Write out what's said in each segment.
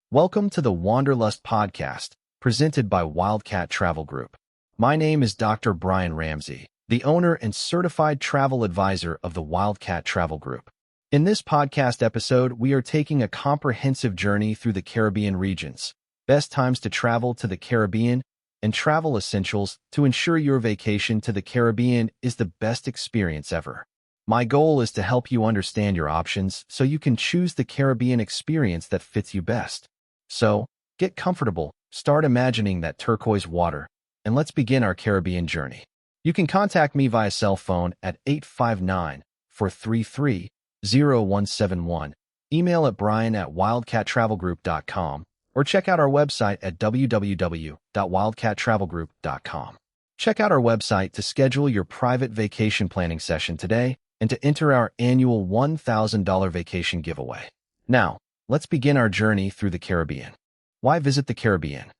Welcome to the Wanderlust Podcast, presented by Wildcat Travel Group. My name is Dr. Byrian Ramsey, the owner and certified travel advisor of the Wildcat Travel Group. In this podcast episode, we are taking a comprehensive journey through the Caribbean regions, best times to travel to the Caribbean, and travel essentials to ensure your vacation to the Caribbean is the best experience ever. My goal is to help you understand your options so you can choose the Caribbean experience that fits you best. So, get comfortable, start imagining that turquoise water, and let's begin our Caribbean journey. You can contact me via cell phone at 859-433-0171, email at brian@wildcattravelgroup.com, or check out our website at www.wildcattravelgroup.com. Check out our website to schedule your private vacation planning session today and to enter our annual $1,000 vacation giveaway. Now, let's begin our journey through the Caribbean. Why visit the Caribbean?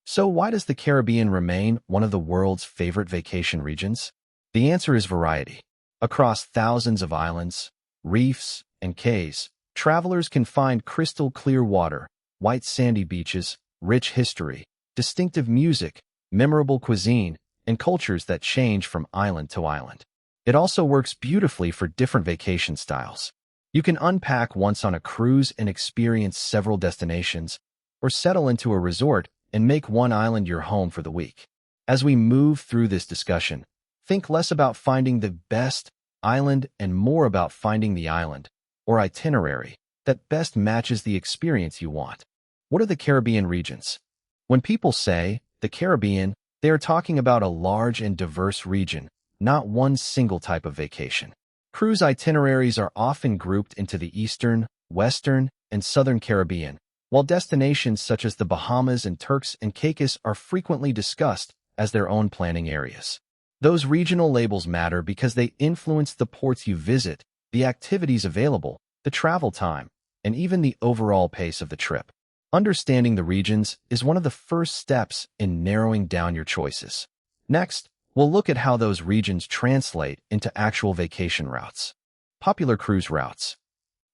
So why does the Caribbean remain one of the world's favorite vacation regions? The answer is variety. Across thousands of islands, reefs, and cays, travelers can find crystal clear water, white sandy beaches, rich history, distinctive music, memorable cuisine, and cultures that change from island to island. It also works beautifully for different vacation styles. You can unpack once on a cruise and experience several destinations, or settle into a resort and make one island your home for the week. As we move through this discussion, think less about finding the best island and more about finding the island, or itinerary, that best matches the experience you want. What are the Caribbean regions? When people say the Caribbean, they are talking about a large and diverse region, not one single type of vacation. Cruise itineraries are often grouped into the Eastern, Western, and Southern Caribbean, while destinations such as the Bahamas and Turks and Caicos are frequently discussed as their own planning areas. Those regional labels matter because they influence the ports you visit, the activities available, the travel time, and even the overall pace of the trip. Understanding the regions is one of the first steps in narrowing down your choices. Next, we'll look at how those regions translate into actual vacation routes. Popular cruise routes.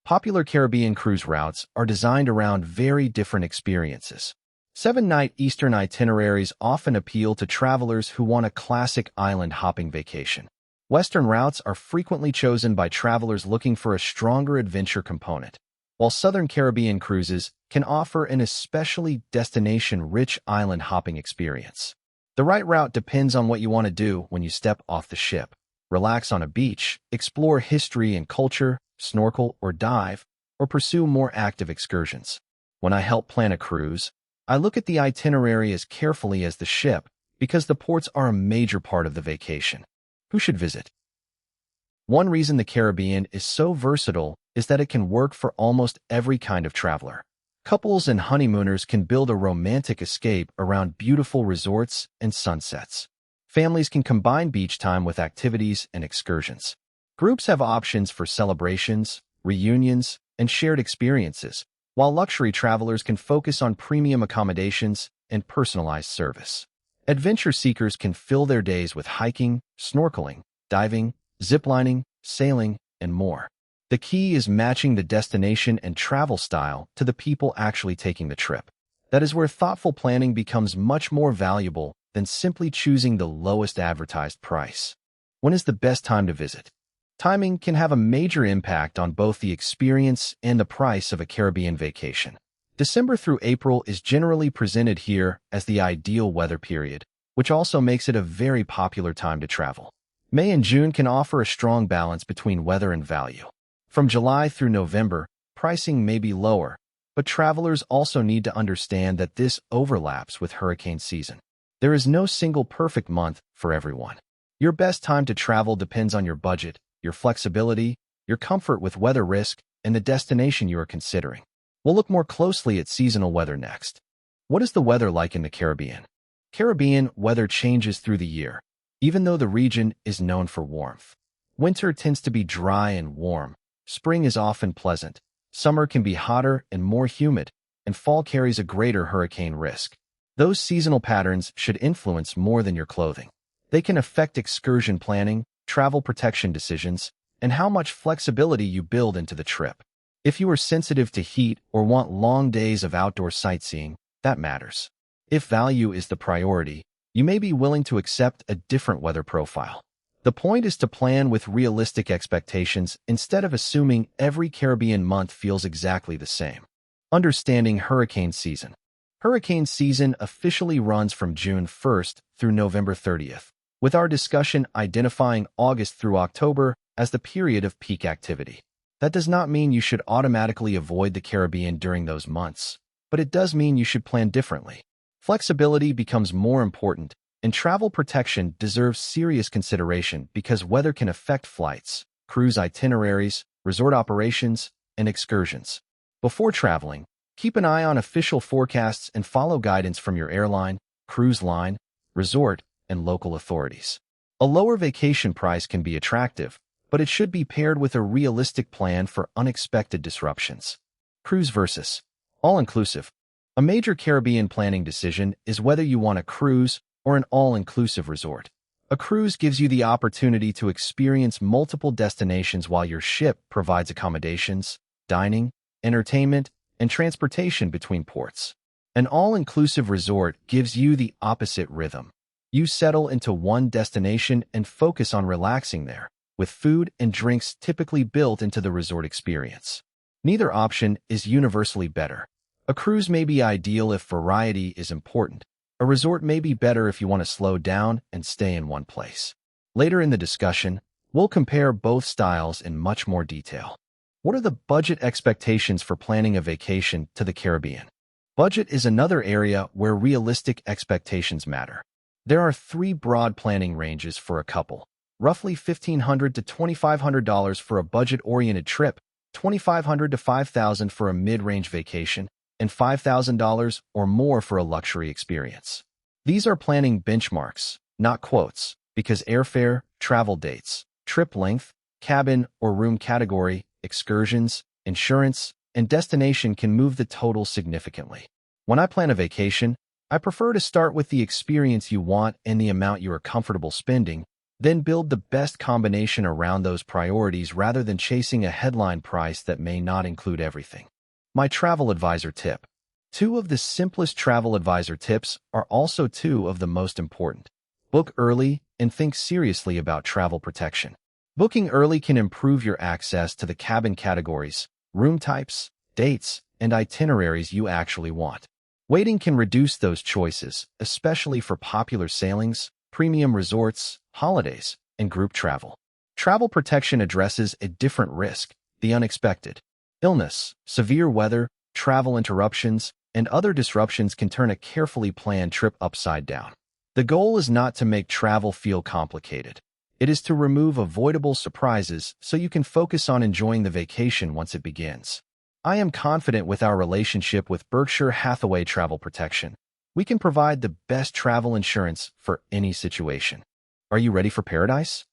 Popular Caribbean cruise routes are designed around very different experiences. 7-night Eastern itineraries often appeal to travelers who want a classic island hopping vacation. Western routes are frequently chosen by travelers looking for a stronger adventure component, while Southern Caribbean cruises can offer an especially destination-rich island hopping experience. The right route depends on what you want to do when you step off the ship. Relax on a beach, explore history and culture, snorkel or dive, or pursue more active excursions. When I help plan a cruise, I look at the itinerary as carefully as the ship because the ports are a major part of the vacation. Who should visit? One reason the Caribbean is so versatile is that it can work for almost every kind of traveler. Couples and honeymooners can build a romantic escape around beautiful resorts and sunsets. Families can combine beach time with activities and excursions. Groups have options for celebrations, reunions, and shared experiences, while luxury travelers can focus on premium accommodations and personalized service. Adventure seekers can fill their days with hiking, snorkeling, diving, ziplining, sailing, and more. The key is matching the destination and travel style to the people actually taking the trip. That is where thoughtful planning becomes much more valuable than simply choosing the lowest advertised price. When is the best time to visit? Timing can have a major impact on both the experience and the price of a Caribbean vacation. December through April is generally presented here as the ideal weather period, which also makes it a very popular time to travel. May and June can offer a strong balance between weather and value. From July through November, pricing may be lower, but travelers also need to understand that this overlaps with hurricane season. There is no single perfect month for everyone. Your best time to travel depends on your budget, your flexibility, your comfort with weather risk, and the destination you are considering. We'll look more closely at seasonal weather next. What is the weather like in the Caribbean? Caribbean weather changes through the year, even though the region is known for warmth. Winter tends to be dry and warm. Spring is often pleasant. Summer can be hotter and more humid, and fall carries a greater hurricane risk. Those seasonal patterns should influence more than your clothing. They can affect excursion planning, travel protection decisions, and how much flexibility you build into the trip. If you are sensitive to heat or want long days of outdoor sightseeing, that matters. If value is the priority, you may be willing to accept a different weather profile. The point is to plan with realistic expectations instead of assuming every Caribbean month feels exactly the same. Understanding hurricane season. Hurricane season officially runs from June 1st through November 30th, with our discussion identifying August through October as the period of peak activity. That does not mean you should automatically avoid the Caribbean during those months, but it does mean you should plan differently. Flexibility becomes more important, and travel protection deserves serious consideration because weather can affect flights, cruise itineraries, resort operations, and excursions. Before traveling, keep an eye on official forecasts and follow guidance from your airline, cruise line, resort, and local authorities. A lower vacation price can be attractive, but it should be paired with a realistic plan for unexpected disruptions. Cruise versus all-inclusive. A major Caribbean planning decision is whether you want a cruise or an all-inclusive resort. A cruise gives you the opportunity to experience multiple destinations while your ship provides accommodations, dining, entertainment, and transportation between ports. An all-inclusive resort gives you the opposite rhythm. You settle into one destination and focus on relaxing there, with food and drinks typically built into the resort experience. Neither option is universally better. A cruise may be ideal if variety is important. A resort may be better if you want to slow down and stay in one place. Later in the discussion, we'll compare both styles in much more detail. What are the budget expectations for planning a vacation to the Caribbean? Budget is another area where realistic expectations matter. There are 3 broad planning ranges for a couple: roughly $1,500 to $2,500 for a budget-oriented trip, $2,500 to $5,000 for a mid-range vacation, and $5,000 or more for a luxury experience. These are planning benchmarks, not quotes, because airfare, travel dates, trip length, cabin or room category, excursions, insurance, and destination can move the total significantly. When I plan a vacation, I prefer to start with the experience you want and the amount you are comfortable spending, then build the best combination around those priorities rather than chasing a headline price that may not include everything. My travel advisor tip. 2 of the simplest travel advisor tips are also 2 of the most important. Book early and think seriously about travel protection. Booking early can improve your access to the cabin categories, room types, dates, and itineraries you actually want. Waiting can reduce those choices, especially for popular sailings, premium resorts, holidays, and group travel. Travel protection addresses a different risk, the unexpected. Illness, severe weather, travel interruptions, and other disruptions can turn a carefully planned trip upside down. The goal is not to make travel feel complicated. It is to remove avoidable surprises so you can focus on enjoying the vacation once it begins. I am confident with our relationship with Berkshire Hathaway Travel Protection. We can provide the best travel insurance for any situation. Are you ready for paradise?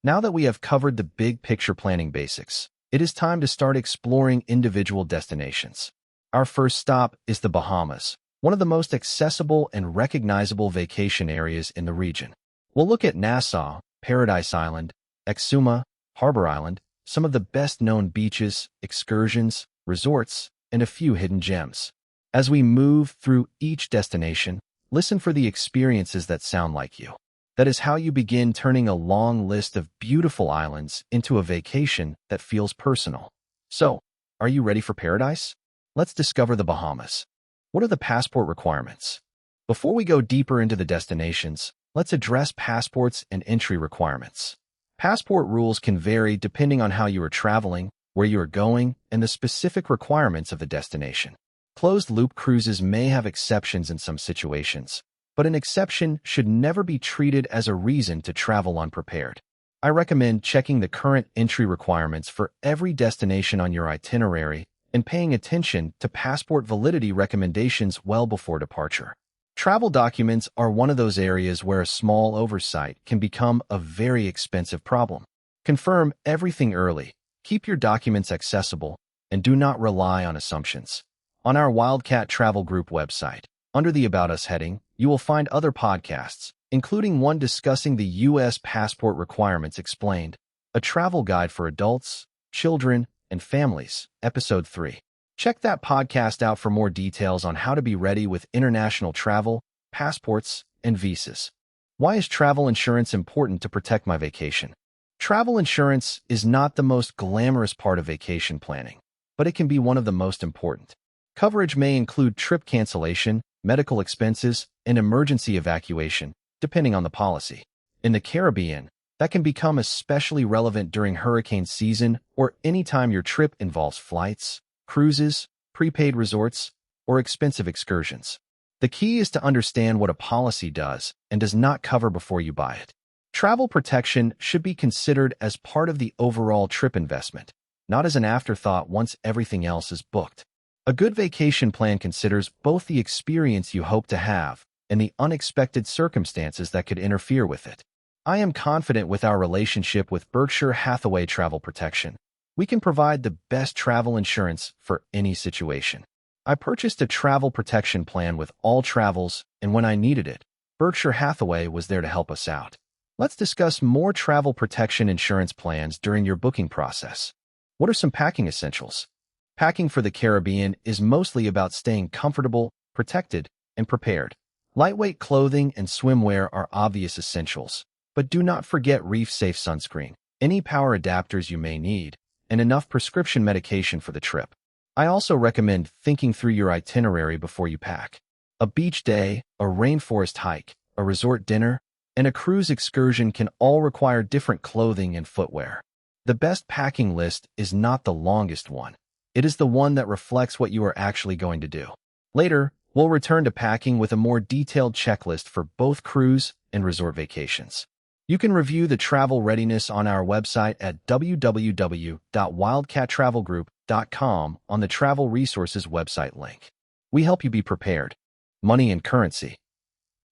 Now that we have covered the big picture planning basics, it is time to start exploring individual destinations. Our first stop is the Bahamas, one of the most accessible and recognizable vacation areas in the region. We'll look at Nassau, Paradise Island, Exuma, Harbor Island, some of the best-known beaches, excursions, resorts, and a few hidden gems. As we move through each destination, listen for the experiences that sound like you. That is how you begin turning a long list of beautiful islands into a vacation that feels personal. So, are you ready for paradise? Let's discover the Bahamas. What are the passport requirements? Before we go deeper into the destinations, let's address passports and entry requirements. Passport rules can vary depending on how you are traveling, where you are going, and the specific requirements of the destination. Closed-loop cruises may have exceptions in some situations, but an exception should never be treated as a reason to travel unprepared. I recommend checking the current entry requirements for every destination on your itinerary and paying attention to passport validity recommendations well before departure. Travel documents are one of those areas where a small oversight can become a very expensive problem. Confirm everything early, keep your documents accessible, and do not rely on assumptions. On our Wildcat Travel Group website, under the About Us heading, you will find other podcasts, including one discussing the U.S. passport requirements explained, a travel guide for adults, children, and Families, Episode 3. Check that podcast out for more details on how to be ready with international travel, passports, and visas. Why is travel insurance important to protect my vacation? Travel insurance is not the most glamorous part of vacation planning, but it can be one of the most important. Coverage may include trip cancellation, medical expenses, and emergency evacuation, depending on the policy. In the Caribbean, that can become especially relevant during hurricane season or anytime your trip involves flights, cruises, prepaid resorts, or expensive excursions. The key is to understand what a policy does and does not cover before you buy it. Travel protection should be considered as part of the overall trip investment, not as an afterthought once everything else is booked. A good vacation plan considers both the experience you hope to have and the unexpected circumstances that could interfere with it. I am confident with our relationship with Berkshire Hathaway Travel Protection. We can provide the best travel insurance for any situation. I purchased a travel protection plan with all travels, and when I needed it, Berkshire Hathaway was there to help us out. Let's discuss more travel protection insurance plans during your booking process. What are some packing essentials? Packing for the Caribbean is mostly about staying comfortable, protected, and prepared. Lightweight clothing and swimwear are obvious essentials, but do not forget reef-safe sunscreen, any power adapters you may need, and enough prescription medication for the trip. I also recommend thinking through your itinerary before you pack. A beach day, a rainforest hike, a resort dinner, and a cruise excursion can all require different clothing and footwear. The best packing list is not the longest one. It is the one that reflects what you are actually going to do. Later, we'll return to packing with a more detailed checklist for both cruise and resort vacations. You can review the travel readiness on our website at www.wildcattravelgroup.com on the Travel Resources website link. We help you be prepared. Money and currency.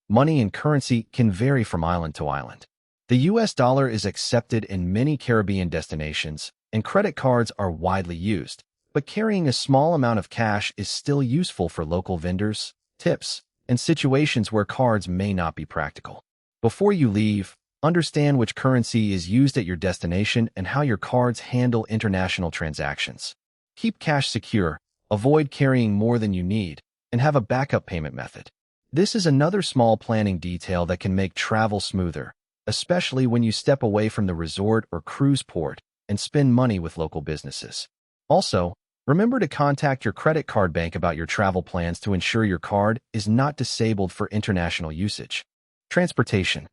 Money and currency can vary from island to island. The US dollar is accepted in many Caribbean destinations, and credit cards are widely used, but carrying a small amount of cash is still useful for local vendors, tips, and situations where cards may not be practical. Before you leave, understand which currency is used at your destination and how your cards handle international transactions. Keep cash secure, avoid carrying more than you need, and have a backup payment method. This is another small planning detail that can make travel smoother, especially when you step away from the resort or cruise port and spend money with local businesses. Also, remember to contact your credit card bank about your travel plans to ensure your card is not disabled for international usage. Transportation.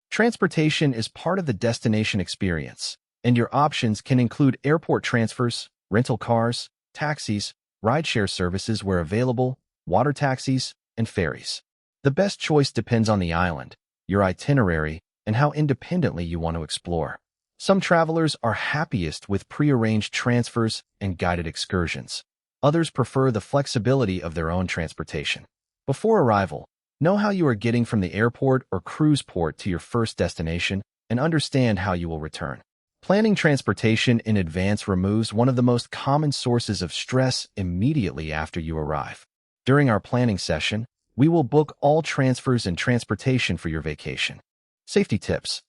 Transportation is part of the destination experience, and your options can include airport transfers, rental cars, taxis, rideshare services where available, water taxis, and ferries. The best choice depends on the island, your itinerary, and how independently you want to explore. Some travelers are happiest with prearranged transfers and guided excursions. Others prefer the flexibility of their own transportation. Before arrival, know how you are getting from the airport or cruise port to your first destination and understand how you will return. Planning transportation in advance removes one of the most common sources of stress immediately after you arrive. During our planning session, we will book all transfers and transportation for your vacation. Safety tips.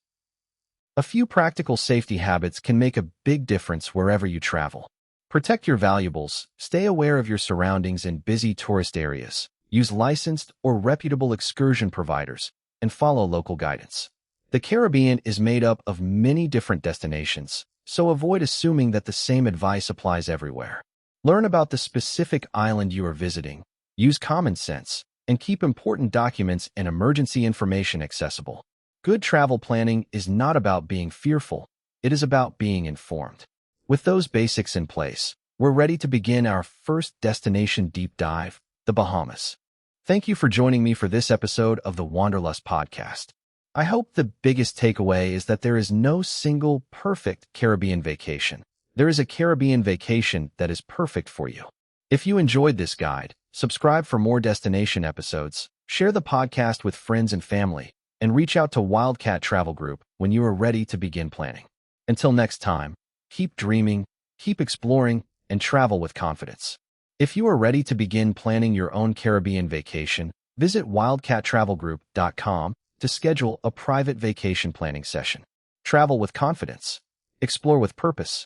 A few practical safety habits can make a big difference wherever you travel. Protect your valuables, stay aware of your surroundings in busy tourist areas, use licensed or reputable excursion providers, and follow local guidance. The Caribbean is made up of many different destinations, so avoid assuming that the same advice applies everywhere. Learn about the specific island you are visiting, use common sense, and keep important documents and emergency information accessible. Good travel planning is not about being fearful, it is about being informed. With those basics in place, we're ready to begin our first destination deep dive, the Bahamas. Thank you for joining me for this episode of the Wanderlust Podcast. I hope the biggest takeaway is that there is no single perfect Caribbean vacation. There is a Caribbean vacation that is perfect for you. If you enjoyed this guide, subscribe for more destination episodes, share the podcast with friends and family, and reach out to Wildcat Travel Group when you are ready to begin planning. Until next time, keep dreaming, keep exploring, and travel with confidence. If you are ready to begin planning your own Caribbean vacation, visit wildcattravelgroup.com to schedule a private vacation planning session. Travel with confidence. Explore with purpose.